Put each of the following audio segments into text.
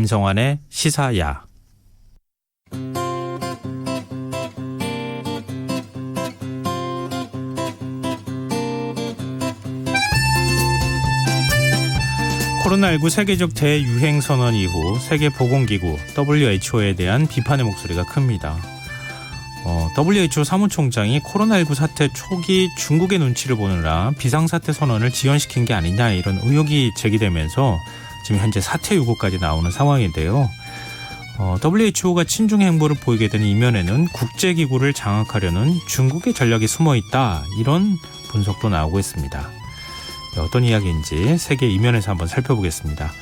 김성환의 시사야. 코로나19 세계적 대유행 선언 이후 세계보건기구 WHO에 대한 비판의 목소리가 큽니다. WHO 사무총장이 코로나19 사태 초기 중국의 눈치를 보느라 비상사태 선언을 지연시킨 게 아니냐 이런 의혹이 제기되면서 지금 현재 사퇴 요구까지 나오는 상황인데요. WHO가 친중 행보를 보이게 된 이면에는 국제기구를 장악하려는 중국의 전략이 숨어있다 이런 분석도 나오고 있습니다. 어떤 이야기인지 세계 이면에서 한번 살펴보겠습니다.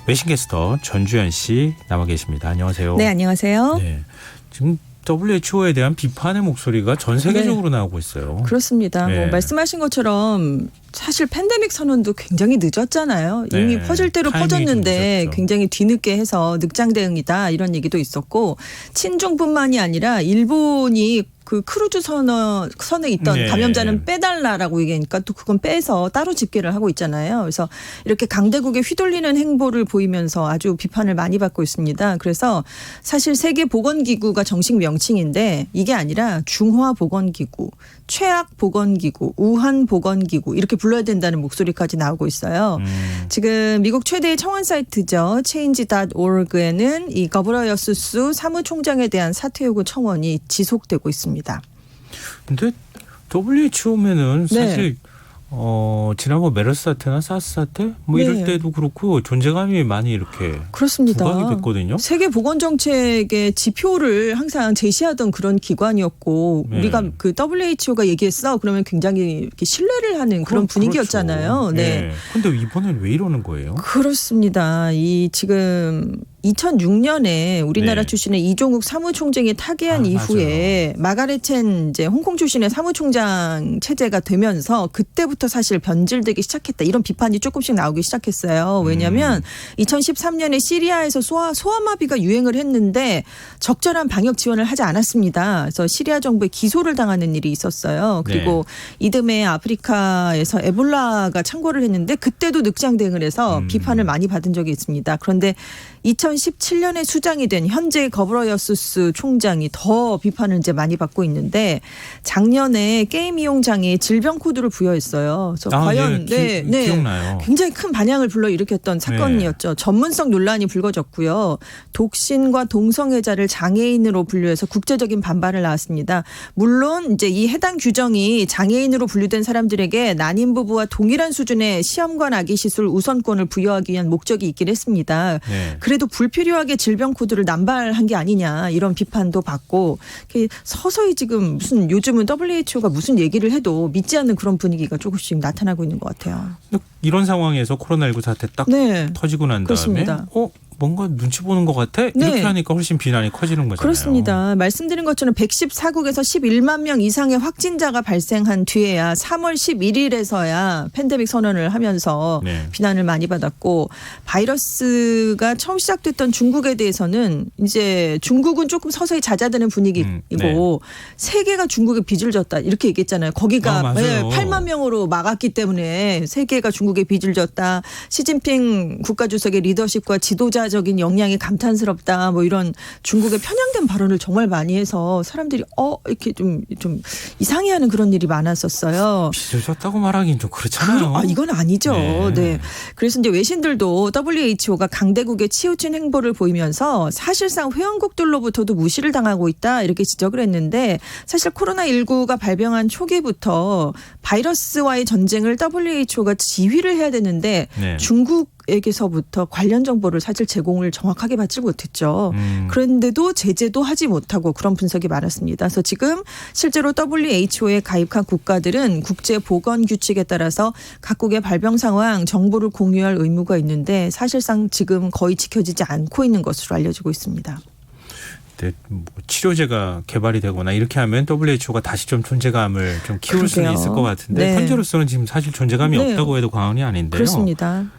외신캐스터 전주현 씨 나와 계십니다. 안녕하세요. 네, 안녕하세요. 네, 지금 WHO에 대한 비판의 목소리가 전 세계적으로 나오고 있어요. 그렇습니다. 네. 말씀하신 것처럼 사실 팬데믹 선언도 굉장히 늦었잖아요. 이미 네. 퍼질 대로 퍼졌는데 늦었죠. 굉장히 뒤늦게 해서 늑장 대응이다 이런 얘기도 있었고 친중뿐만이 아니라 일본이 그 크루즈 선에 있던 네. 감염자는 빼달라라고 얘기하니까 또 그건 빼서 따로 집계를 하고 있잖아요. 그래서 이렇게 강대국에 휘둘리는 행보를 보이면서 아주 비판을 많이 받고 있습니다. 그래서 사실 세계보건기구가 정식 명칭인데 이게 아니라 중화보건기구, 최악보건기구, 우한보건기구 이렇게 불러야 된다는 목소리까지 나오고 있어요. 지금 미국 최대의 청원 사이트죠. change.org에는 이 거브라여수스 사무총장에 대한 사퇴 요구 청원이 지속되고 있습니다. 근데 WHO면은 사실 지난번 메르스 사태나 사스 사태 뭐 이럴 네. 때도 그렇고 존재감이 많이 이렇게 그렇습니다. 부각이 됐거든요. 세계 보건 정책의 지표를 항상 제시하던 그런 기관이었고 네. 우리가 그 WHO가 얘기했어 그러면 굉장히 이렇게 신뢰를 하는 그런 분위기였잖아요. 그렇죠. 네. 근데 이번엔 왜 이러는 거예요? 그렇습니다. 이 지금 2006년에 우리나라 네. 출신의 이종욱 사무총장이 타계한 이후에 마가렛 첸 이제 홍콩 출신의 사무총장 체제가 되면서 그때부터 사실 변질되기 시작했다. 이런 비판이 조금씩 나오기 시작했어요. 왜냐하면 2013년에 시리아에서 소아마비가 유행을 했는데 적절한 방역 지원을 하지 않았습니다. 그래서 시리아 정부에 기소를 당하는 일이 있었어요. 그리고 이듬해 아프리카에서 에볼라가 창궐을 했는데 그때도 늑장 대응을 해서 비판을 많이 받은 적이 있습니다. 그런데 2017년에 수장이 된 현재 거브라여수스 총장이 더 비판을 이제 많이 받고 있는데 작년에 게임 이용 장애에 질병 코드를 부여했어요. 그래서 과연 기억나요. 굉장히 큰 반향을 불러일으켰던 사건이었죠. 전문성 논란이 불거졌고요. 독신과 동성애자를 장애인으로 분류해서 국제적인 반발을 낳았습니다. 물론 이제 이 해당 규정이 장애인으로 분류된 사람들에게 난임 부부와 동일한 수준의 시험관 아기 시술 우선권을 부여하기 위한 목적이 있긴 했습니다. 네. 그래도 불필요하게 질병 코드를 남발한 게 아니냐 이런 비판도 받고 서서히 지금 무슨 요즘은 WHO가 무슨 얘기를 해도 믿지 않는 그런 분위기가 조금씩 나타나고 있는 것 같아요. 이런 상황에서 코로나19 사태 딱 터지고 난 그렇습니다. 다음에 뭔가 눈치 보는 것 같아? 이렇게 하니까 훨씬 비난이 커지는 거잖아요. 그렇습니다. 말씀드린 것처럼 114국에서 11만 명 이상의 확진자가 발생한 뒤에야 3월 11일에서야 팬데믹 선언을 하면서 비난을 많이 받았고 바이러스가 처음 시작됐던 중국에 대해서는 이제 중국은 조금 서서히 잦아드는 분위기이고 세계가 중국에 빚을 졌다 이렇게 얘기했잖아요. 거기가 8만 명으로 막았기 때문에 세계가 중국에 빚을 졌다. 시진핑 국가주석의 리더십과 지도자적인 역량이 감탄스럽다. 뭐 이런 중국의 편향된 발언을 정말 많이 해서 사람들이 이렇게 좀 이상해하는 그런 일이 많았었어요. 빚을 졌다고 말하기는 좀 그렇잖아요. 이건 아니죠. 네. 그래서 이제 외신들도 WHO가 강대국에 치우친 행보를 보이면서 사실상 회원국들로부터도 무시를 당하고 있다 이렇게 지적을 했는데 사실 코로나19가 발병한 초기부터 바이러스와의 전쟁을 WHO가 지휘를 해야 되는데 중국에게서부터 관련 정보를 사실 제공을 정확하게 받지 못했죠. 그런데도 제재도 하지 못하고 그런 분석이 많았습니다. 그래서 지금 실제로 WHO에 가입한 국가들은 국제보건규칙에 따라서 각국의 발병 상황 정보를 공유할 의무가 있는데 사실상 지금 거의 지켜지지 않고 있는 것으로 알려지고 있습니다. 뭐 치료제가 개발이 되거나 이렇게 하면 WHO가 다시 좀 존재감을 좀 키울 수는 있을 것 같은데 현재로서는 지금 사실 존재감이 없다고 해도 과언이 아닌데요. 그렇습니다.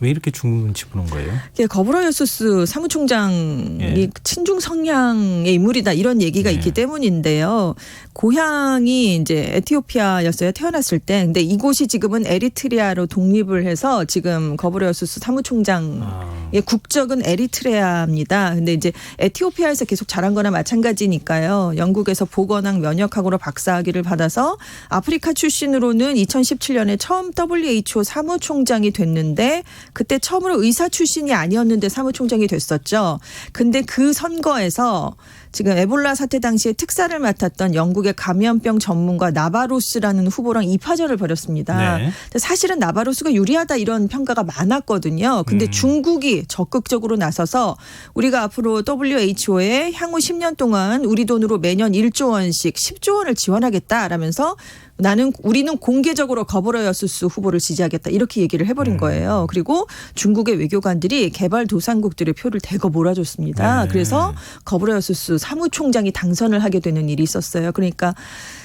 왜 이렇게 중국 눈치 보는 거예요? 거브라여수스 사무총장이 친중 성향의 인물이다 이런 얘기가 있기 때문인데요. 고향이 이제 에티오피아였어요. 태어났을 때. 근데 이곳이 지금은 에리트리아로 독립을 해서 지금 거브라여수스 사무총장 예, 국적은 에리트레아입니다. 근데 이제 에티오피아에서 계속 자란 거나 마찬가지니까요. 영국에서 보건학 면역학으로 박사학위를 받아서 아프리카 출신으로는 2017년에 처음 WHO 사무총장이 됐는데 그때 처음으로 의사 출신이 아니었는데 사무총장이 됐었죠. 근데 그 선거에서 지금 에볼라 사태 당시에 특사를 맡았던 영국의 감염병 전문가 나바로스라는 후보랑 이파전을 벌였습니다. 네. 사실은 나바로스가 유리하다 이런 평가가 많았거든요. 근데 중국이 적극적으로 나서서 우리가 앞으로 WHO에 향후 10년 동안 우리 돈으로 매년 1조 원씩 10조 원을 지원하겠다라면서 우리는 공개적으로 거버러여수스 후보를 지지하겠다 이렇게 얘기를 해버린 거예요. 그리고 중국의 외교관들이 개발도상국들의 표를 대거 몰아줬습니다. 네. 그래서 거버러여수스 사무총장이 당선을 하게 되는 일이 있었어요. 그러니까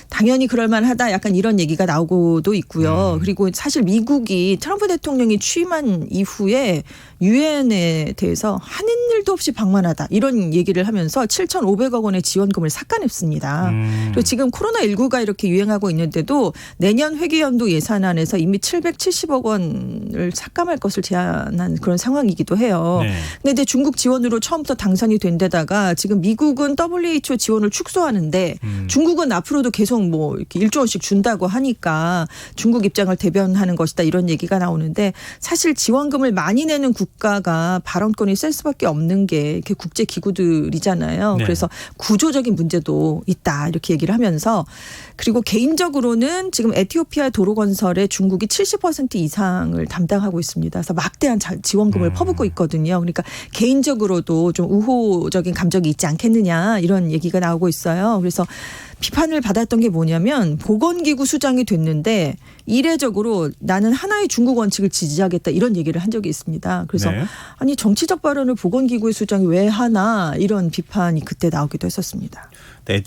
당연히 그럴 만하다 약간 이런 얘기가 나오고도 있고요. 그리고 사실 미국이 트럼프 대통령이 취임한 이후에 유엔에 대해서 하는 일도 없이 방만하다 이런 얘기를 하면서 7,500억 원의 지원금을 삭감했습니다. 그리고 지금 코로나19가 이렇게 유행하고 있는데도 내년 회계연도 예산안에서 이미 770억 원을 삭감할 것을 제안한 그런 상황이기도 해요. 네. 근데 중국 지원으로 처음부터 당선이 된 데다가 지금 미국은 WHO 지원을 축소하는데 중국은 앞으로도 계속 뭐 이렇게 1조 원씩 준다고 하니까 중국 입장을 대변하는 것이다 이런 얘기가 나오는데 사실 지원금을 많이 내는 국가가 발언권이 셀 수밖에 없는 게 이렇게 국제 기구들이잖아요. 네. 그래서 구조적인 문제도 있다 이렇게 얘기를 하면서 그리고 개인적으로는 지금 에티오피아 도로 건설에 중국이 70% 이상을 담당하고 있습니다. 그래서 막대한 지원금을 퍼붓고 있거든요. 그러니까 개인적으로도 좀 우호적인 감정이 있지 않겠느냐 이런 얘기가 나오고 있어요. 그래서 비판을 받았던 게 뭐냐면 보건기구 수장이 됐는데 이례적으로 나는 하나의 중국 원칙을 지지하겠다 이런 얘기를 한 적이 있습니다. 그래서 네. 아니 정치적 발언을 보건기구의 수장이 왜 하나 이런 비판이 그때 나오기도 했었습니다. 네,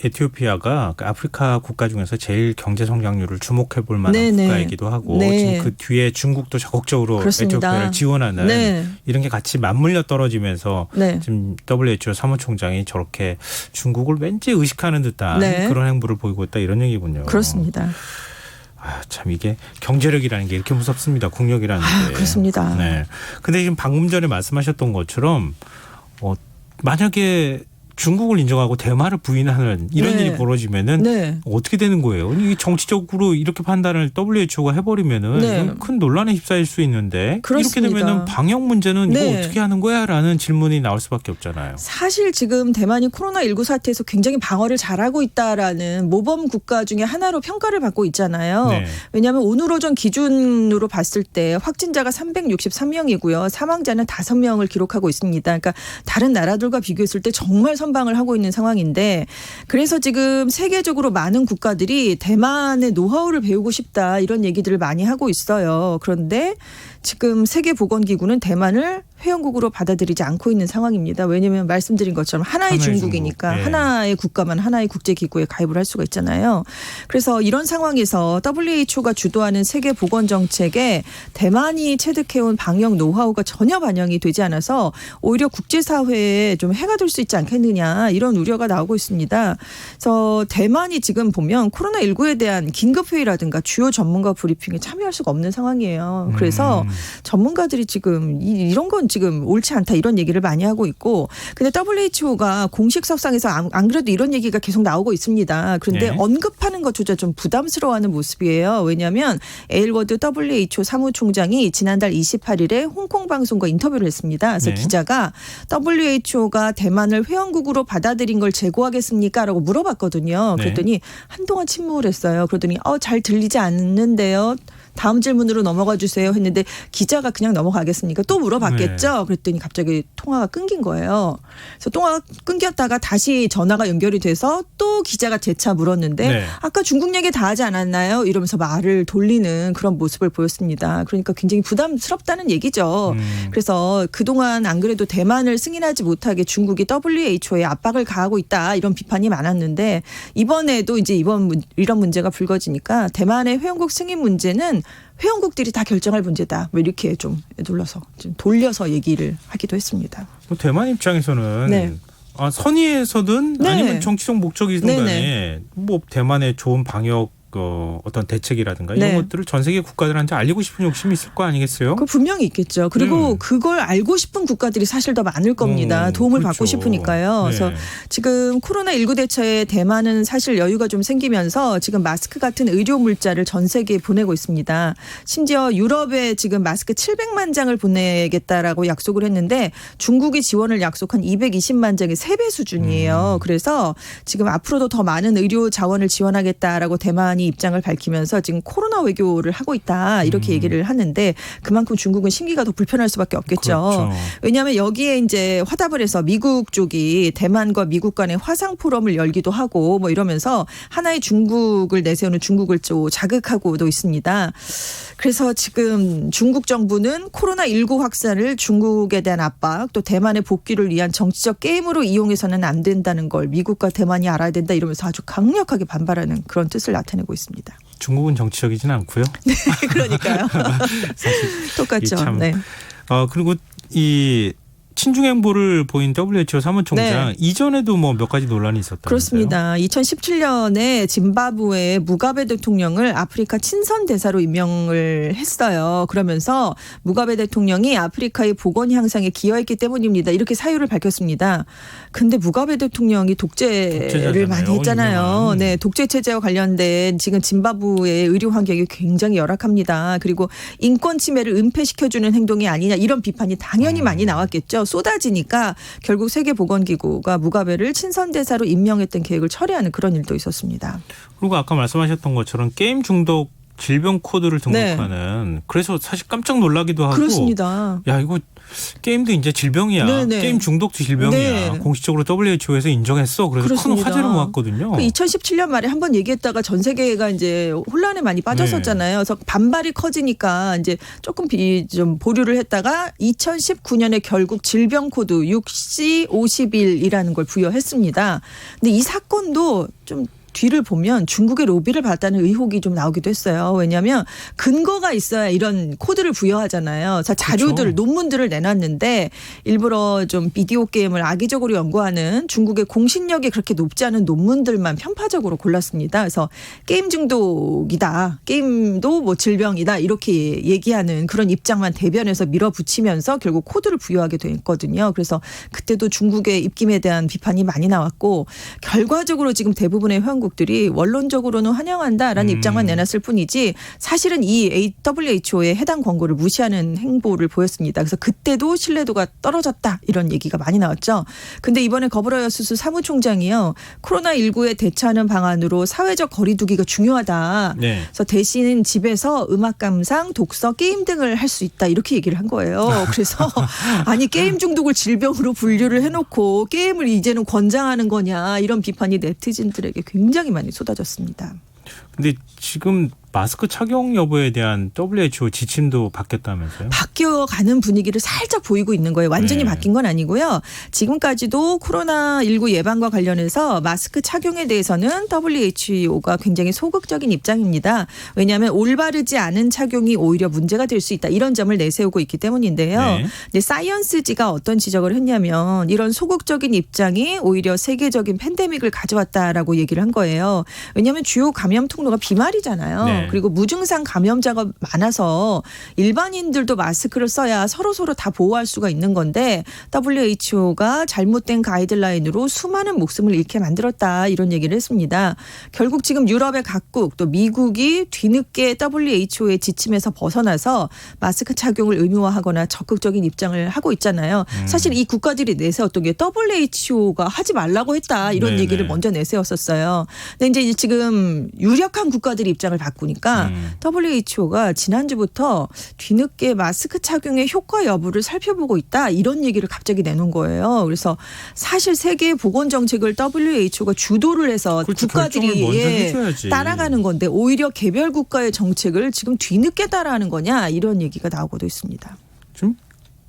에티오피아가 그 아프리카 국가 중에서 제일 경제 성장률을 주목해 볼 만한 네네. 국가이기도 하고 네. 지금 그 뒤에 중국도 적극적으로 그렇습니다. 에티오피아를 지원하는 네. 이런 게 같이 맞물려 떨어지면서 네. 지금 WHO 사무총장이 저렇게 중국을 왠지 의식하는 듯한 네. 그런 행보를 보이고 있다 이런 얘기군요. 그렇습니다. 아, 참 이게 경제력이라는 게 이렇게 무섭습니다. 국력이라는 게. 그렇습니다. 네. 근데 지금 방금 전에 말씀하셨던 것처럼 만약에 중국을 인정하고 대만을 부인하는 이런 네. 일이 벌어지면은 네. 어떻게 되는 거예요? 이게 정치적으로 이렇게 판단을 WHO가 해버리면은 네. 이건 큰 논란에 휩싸일 수 있는데 그렇습니다. 이렇게 되면은 방역 문제는 네. 이거 어떻게 하는 거야라는 질문이 나올 수밖에 없잖아요. 사실 지금 대만이 코로나19 사태에서 굉장히 방어를 잘하고 있다라는 모범 국가 중에 하나로 평가를 받고 있잖아요. 네. 왜냐하면 오늘 오전 기준으로 봤을 때 확진자가 363명이고요. 사망자는 5명을 기록하고 있습니다. 그러니까 다른 나라들과 비교했을 때 정말 선방을 하고 있는 상황인데 그래서 지금 세계적으로 많은 국가들이 대만의 노하우를 배우고 싶다 이런 얘기들을 많이 하고 있어요. 그런데 지금 세계보건기구는 대만을 회원국으로 받아들이지 않고 있는 상황입니다. 왜냐하면 말씀드린 것처럼 하나의 중국이니까 중국. 예. 하나의 국가만 하나의 국제기구에 가입을 할 수가 있잖아요. 그래서 이런 상황에서 WHO가 주도하는 세계보건정책에 대만이 체득해온 방역 노하우가 전혀 반영이 되지 않아서 오히려 국제사회에 좀 해가 될 수 있지 않겠느냐 이런 우려가 나오고 있습니다. 그래서 대만이 지금 보면 코로나19에 대한 긴급회의라든가 주요 전문가 브리핑에 참여할 수가 없는 상황이에요. 그래서 전문가들이 지금 이런 건 지금 옳지 않다 이런 얘기를 많이 하고 있고 근데 WHO가 공식 석상에서 안 그래도 이런 얘기가 계속 나오고 있습니다. 그런데 네. 언급하는 것조차 좀 부담스러워하는 모습이에요. 왜냐하면 에일워드 WHO 사무총장이 지난달 28일에 홍콩 방송과 인터뷰를 했습니다. 그래서 네. 기자가 WHO가 대만을 회원국으로 받아들인 걸 재고하겠습니까? 라고 물어봤거든요. 네. 그랬더니 한동안 침묵을 했어요. 그러더니 잘 들리지 않는데요. 다음 질문으로 넘어가 주세요 했는데 기자가 그냥 넘어가겠습니까? 또 물어봤겠죠. 그랬더니 갑자기 통화가 끊긴 거예요. 그래서 통화가 끊겼다가 다시 전화가 연결이 돼서 또 기자가 재차 물었는데 네. 아까 중국 얘기 다 하지 않았나요? 이러면서 말을 돌리는 그런 모습을 보였습니다. 그러니까 굉장히 부담스럽다는 얘기죠. 그래서 그동안 안 그래도 대만을 승인하지 못하게 중국이 WHO에 압박을 가하고 있다 이런 비판이 많았는데 이번에도 이제 이런 문제가 불거지니까 대만의 회원국 승인 문제는 회원국들이 다 결정할 문제다. 뭐 이렇게 좀 돌려서 얘기를 하기도 했습니다. 대만 입장에서는 네. 선의에서든 네. 아니면 정치적 목적이든 네네. 간에 뭐 대만의 좋은 방역 어떤 대책이라든가 네. 이런 것들을 전 세계 국가들한테 알리고 싶은 욕심이 있을 거 아니겠어요? 그 분명히 있겠죠. 그리고 그걸 알고 싶은 국가들이 사실 더 많을 겁니다. 도움을 그렇죠. 받고 싶으니까요. 네. 그래서 지금 코로나19 대처에 대만은 사실 여유가 좀 생기면서 지금 마스크 같은 의료 물자를 전 세계에 보내고 있습니다. 심지어 유럽에 지금 마스크 700만 장을 보내겠다라고 약속을 했는데 중국이 지원을 약속한 220만 장의 3배 수준이에요. 그래서 지금 앞으로도 더 많은 의료 자원을 지원하겠다라고 대만이 입장을 밝히면서 지금 코로나 외교를 하고 있다 이렇게 얘기를 하는데 그만큼 중국은 심기가 더 불편할 수밖에 없겠죠. 그렇죠. 왜냐하면 여기에 이제 화답을 해서 미국 쪽이 대만과 미국 간의 화상 포럼을 열기도 하고 뭐 이러면서 하나의 중국을 내세우는 중국을 좀 자극하고도 있습니다. 그래서 지금 중국 정부는 코로나19 확산을 중국에 대한 압박 또 대만의 복귀를 위한 정치적 게임으로 이용해서는 안 된다는 걸 미국과 대만이 알아야 된다 이러면서 아주 강력하게 반발하는 그런 뜻을 나타내고 있습니다. 중국은 정치적이진 않고요. 네, 그러니까요. 사실 똑같죠. 참, 네. 그리고 이 친중 행보를 보인 WHO 사무총장 네. 이전에도 뭐 몇 가지 논란이 있었다면서요? 그렇습니다. 2017년에 짐바브웨의 무가베 대통령을 아프리카 친선 대사로 임명을 했어요. 그러면서 무가베 대통령이 아프리카의 보건 향상에 기여했기 때문입니다. 이렇게 사유를 밝혔습니다. 근데 무가베 대통령이 독재를 독재자잖아요. 많이 했잖아요. 유명한. 네, 독재 체제와 관련된 지금 짐바브웨의 의료 환경이 굉장히 열악합니다. 그리고 인권 침해를 은폐시켜주는 행동이 아니냐 이런 비판이 당연히 많이 나왔겠죠. 쏟아지니까 결국 세계보건기구가 무가베를 친선대사로 임명했던 계획을 철회하는 그런 일도 있었습니다. 그리고 아까 말씀하셨던 것처럼 게임 중독 질병 코드를 등록하는 그래서 사실 깜짝 놀라기도 하고 그렇습니다. 야 이거 게임도 이제 질병이야. 네네. 게임 중독도 질병이야. 네. 공식적으로 WHO에서 인정했어. 그래서 그렇습니다. 큰 화제를 모았거든요. 2017년 말에 한번 얘기했다가 전 세계가 이제 혼란에 많이 빠졌었잖아요. 그래서 반발이 커지니까 이제 조금 좀 보류를 했다가 2019년에 결국 질병 코드 6C51이라는 걸 부여했습니다. 근데 이 사건도 좀 뒤를 보면 중국의 로비를 받았다는 의혹이 좀 나오기도 했어요. 왜냐하면 근거가 있어야 이런 코드를 부여하잖아요. 자료들, 그렇죠. 논문들을 내놨는데 일부러 좀 비디오 게임을 악의적으로 연구하는 중국의 공신력이 그렇게 높지 않은 논문들만 편파적으로 골랐습니다. 그래서 게임 중독이다. 게임도 뭐 질병이다. 이렇게 얘기하는 그런 입장만 대변해서 밀어붙이면서 결국 코드를 부여하게 됐거든요. 그래서 그때도 중국의 입김에 대한 비판이 많이 나왔고 결과적으로 지금 대부분의 회원국들이 원론적으로는 환영한다라는 입장만 내놨을 뿐이지 사실은 이 WHO의 해당 권고를 무시하는 행보를 보였습니다. 그래서 그때도 신뢰도가 떨어졌다 이런 얘기가 많이 나왔죠. 근데 이번에 거브라야수스 사무총장이요. 코로나19에 대처하는 방안으로 사회적 거리 두기가 중요하다. 네. 그래서 대신 집에서 음악 감상, 독서, 게임 등을 할 수 있다 이렇게 얘기를 한 거예요. 그래서 아니 게임 중독을 질병으로 분류를 해놓고 게임을 이제는 권장하는 거냐 이런 비판이 네티즌들에게 굉장히 많이 쏟아졌습니다. 근데 지금 마스크 착용 여부에 대한 WHO 지침도 바뀌었다면서요? 바뀌어가는 분위기를 살짝 보이고 있는 거예요. 완전히 네. 바뀐 건 아니고요. 지금까지도 코로나19 예방과 관련해서 마스크 착용에 대해서는 WHO가 굉장히 소극적인 입장입니다. 왜냐하면 올바르지 않은 착용이 오히려 문제가 될 수 있다. 이런 점을 내세우고 있기 때문인데요. 네. 근데 사이언스지가 어떤 지적을 했냐면 이런 소극적인 입장이 오히려 세계적인 팬데믹을 가져왔다라고 얘기를 한 거예요. 왜냐하면 주요 감염 통로가 비말이잖아요. 네. 그리고 무증상 감염자가 많아서 일반인들도 마스크를 써야 서로 다 보호할 수가 있는 건데 WHO가 잘못된 가이드라인으로 수많은 목숨을 잃게 만들었다 이런 얘기를 했습니다. 결국 지금 유럽의 각국 또 미국이 뒤늦게 WHO의 지침에서 벗어나서 마스크 착용을 의무화하거나 적극적인 입장을 하고 있잖아요. 사실 이 국가들이 내세웠던 게 WHO가 하지 말라고 했다 이런 네네. 얘기를 먼저 내세웠었어요. 근데 이제 지금 유력한 국가들이 입장을 바꾸니까 WHO가 지난주부터 뒤늦게 마스크 착용의 효과 여부를 살펴보고 있다 이런 얘기를 갑자기 내놓은 거예요. 그래서 사실 세계 보건 정책을 WHO가 주도를 해서 그렇죠. 국가들이 결정을 먼저 해줘야지. 따라가는 건데 오히려 개별 국가의 정책을 지금 뒤늦게 따라하는 거냐 이런 얘기가 나오고도 있습니다. 좀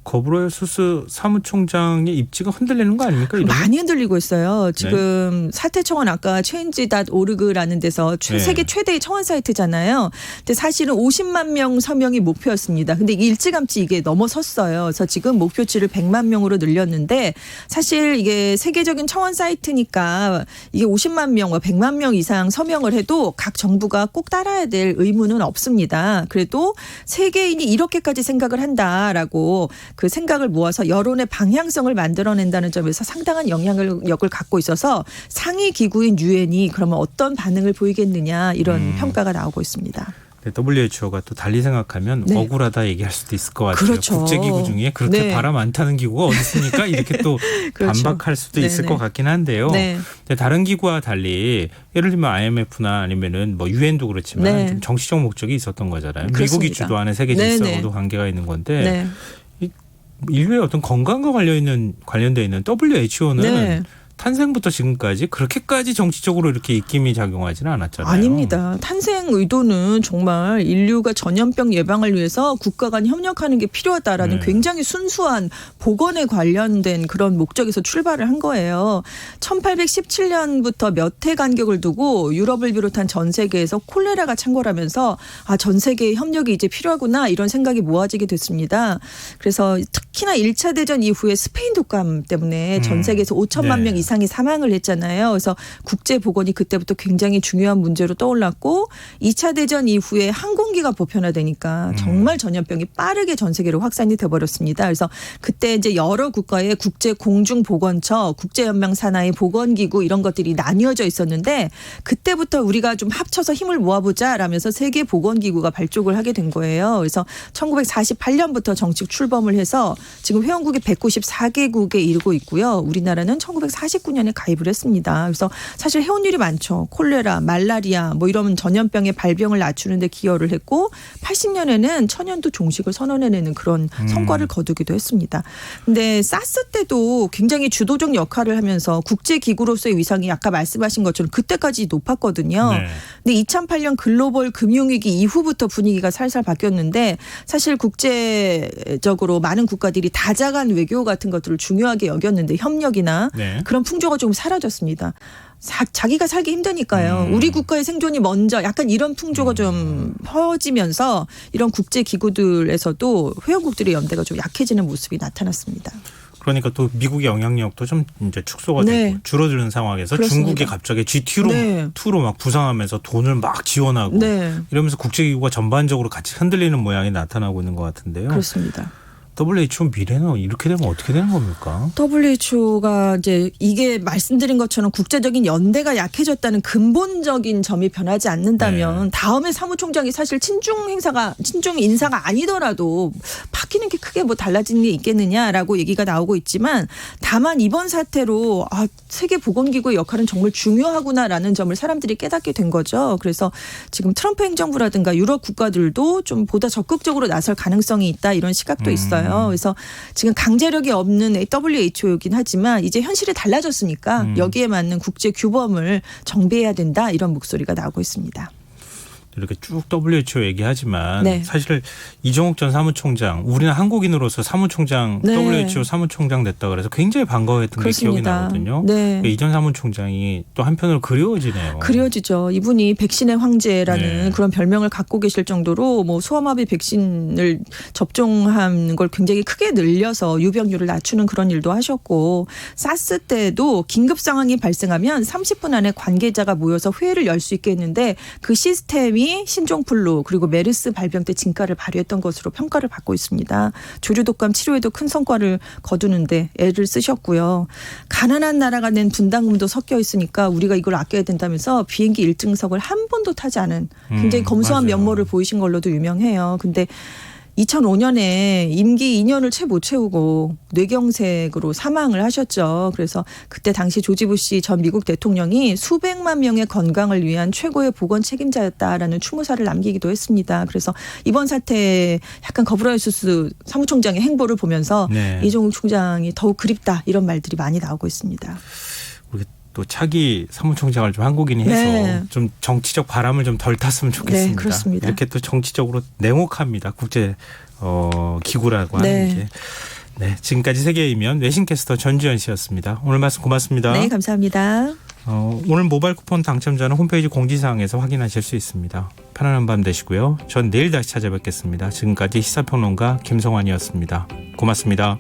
거브로수스 사무총장의 입지가 흔들리는 거 아닙니까? 이러면? 많이 흔들리고 있어요. 지금 사태청원 아까 change.org라는 데서 세계 최대의 청원 사이트잖아요. 근데 사실은 50만 명 서명이 목표였습니다. 근데 일찌감치 이게 넘어섰어요. 그래서 지금 목표치를 100만 명으로 늘렸는데 사실 이게 세계적인 청원 사이트니까 이게 50만 명, 100만 명 이상 서명을 해도 각 정부가 꼭 따라야 될 의무는 없습니다. 그래도 세계인이 이렇게까지 생각을 한다라고 그 생각을 모아서 여론의 방향성을 만들어낸다는 점에서 상당한 영향력을 갖고 있어서 상위 기구인 유엔이 그러면 어떤 반응을 보이겠느냐 이런 평가가 나오고 있습니다. WHO가 또 달리 생각하면 억울하다 얘기할 수도 있을 것 같아요. 그렇죠. 국제기구 중에 그렇게 바람 안 타는 기구가 어디 있습니까? 이렇게 또 그렇죠. 반박할 수도 있을 것 같긴 한데요. 근데 다른 기구와 달리 예를 들면 IMF나 아니면은 뭐 유엔도 그렇지만 좀 정치적 목적이 있었던 거잖아요. 그렇습니다. 미국이 주도하는 세계 질서와도 관계가 있는 건데 인류의 어떤 건강과 관련되어 있는 WHO는 탄생부터 지금까지 그렇게까지 정치적으로 이렇게 입김이 작용하지는 않았잖아요. 아닙니다. 탄생 의도는 정말 인류가 전염병 예방을 위해서 국가 간 협력하는 게 필요하다라는 굉장히 순수한 보건에 관련된 그런 목적에서 출발을 한 거예요. 1817년부터 몇 해 간격을 두고 유럽을 비롯한 전 세계에서 콜레라가 창궐하면서 전 세계의 협력이 이제 필요하구나 이런 생각이 모아지게 됐습니다. 그래서 특히나 1차 대전 이후에 스페인 독감 때문에 전 세계에서 5천만 명 이상이 사망을 했잖아요. 그래서 국제 보건이 그때부터 굉장히 중요한 문제로 떠올랐고 2차 대전 이후에 항공기가 보편화되니까 정말 전염병이 빠르게 전 세계로 확산이 돼버렸습니다. 그래서 그때 이제 여러 국가의 국제 공중보건처, 국제연맹 산하의 보건기구 이런 것들이 나뉘어져 있었는데 그때부터 우리가 좀 합쳐서 힘을 모아보자라면서 세계보건기구가 발족을 하게 된 거예요. 그래서 1948년부터 정식 출범을 해서 지금 회원국이 194개국에 이르고 있고요. 우리나라는 1949년에 가입을 했습니다. 그래서 사실 해온 일이 많죠. 콜레라, 말라리아 뭐 이런 전염병의 발병을 낮추는 데 기여를 했고 80년에는 천연두 종식을 선언해내는 그런 성과를 거두기도 했습니다. 근데 사스 때도 굉장히 주도적 역할을 하면서 국제기구로서의 위상이 아까 말씀하신 것처럼 그때까지 높았거든요. 근데 2008년 글로벌 금융위기 이후부터 분위기가 살살 바뀌었는데 사실 국제적으로 많은 국가들이 다자간 외교 같은 것들을 중요하게 여겼는데 협력이나 그런 풍조가 조금 사라졌습니다. 자기가 살기 힘드니까요. 우리 국가의 생존이 먼저 약간 이런 풍조가 좀 퍼지면서 이런 국제기구들에서도 회원국들의 연대가 좀 약해지는 모습이 나타났습니다. 그러니까 또 미국의 영향력도 좀 이제 축소가 되고 줄어드는 상황에서 그렇습니다. 중국이 갑자기 G2로 막 부상하면서 돈을 막 지원하고 이러면서 국제기구가 전반적으로 같이 흔들리는 모양이 나타나고 있는 것 같은데요. 그렇습니다. WHO 미래는 이렇게 되면 어떻게 되는 겁니까? WHO가 이제 이게 말씀드린 것처럼 국제적인 연대가 약해졌다는 근본적인 점이 변하지 않는다면 다음에 사무총장이 사실 친중 인사가 아니더라도 바뀌는 게 크게 뭐 달라지는 게 있겠느냐라고 얘기가 나오고 있지만 다만 이번 사태로 세계보건기구의 역할은 정말 중요하구나라는 점을 사람들이 깨닫게 된 거죠. 그래서 지금 트럼프 행정부라든가 유럽 국가들도 좀 보다 적극적으로 나설 가능성이 있다 이런 시각도 있어요. 그래서 지금 강제력이 없는 WHO이긴 하지만 이제 현실이 달라졌으니까 여기에 맞는 국제 규범을 정비해야 된다 이런 목소리가 나오고 있습니다. 이렇게 쭉 WHO 얘기하지만 사실 이종욱 전 사무총장 우리는 한국인으로서 사무총장 WHO 사무총장 됐다 그래서 굉장히 반가워했던 게 기억이 나거든요. 이 전 사무총장이 또 한편으로 그리워지네요. 그리워지죠. 이분이 백신의 황제라는 그런 별명을 갖고 계실 정도로 뭐 소아마비 백신을 접종한 걸 굉장히 크게 늘려서 유병률을 낮추는 그런 일도 하셨고 사스 때도 긴급 상황이 발생하면 30분 안에 관계자가 모여서 회의를 열 수 있게 했는데 그 시스템이 신종플루 그리고 메르스 발병 때 진가를 발휘했던 것으로 평가를 받고 있습니다. 조류독감 치료에도 큰 성과를 거두는데 애를 쓰셨고요. 가난한 나라가 낸 분담금도 섞여 있으니까 우리가 이걸 아껴야 된다면서 비행기 1등석을 한 번도 타지 않은 굉장히 검소한 면모를 보이신 걸로도 유명해요. 근데 2005년에 임기 2년을 채 못 채우고 뇌경색으로 사망을 하셨죠. 그래서 그때 당시 조지 부시 전 미국 대통령이 수백만 명의 건강을 위한 최고의 보건 책임자였다라는 추모사를 남기기도 했습니다. 그래서 이번 사태에 약간 거브라이수스 사무총장의 행보를 보면서 이종욱 총장이 더욱 그립다 이런 말들이 많이 나오고 있습니다. 또 차기 사무총장을 좀 한국인이 해서 좀 정치적 바람을 좀 덜 탔으면 좋겠습니다. 그렇습니다. 이렇게 또 정치적으로 냉혹합니다. 국제 기구라고 하는 게. 네, 지금까지 세계의 이면 외신캐스터 전주현 씨였습니다. 오늘 말씀 고맙습니다. 네, 감사합니다. 오늘 모바일 쿠폰 당첨자는 홈페이지 공지사항에서 확인하실 수 있습니다. 편안한 밤 되시고요. 전 내일 다시 찾아뵙겠습니다. 지금까지 시사평론가 김성환이었습니다. 고맙습니다.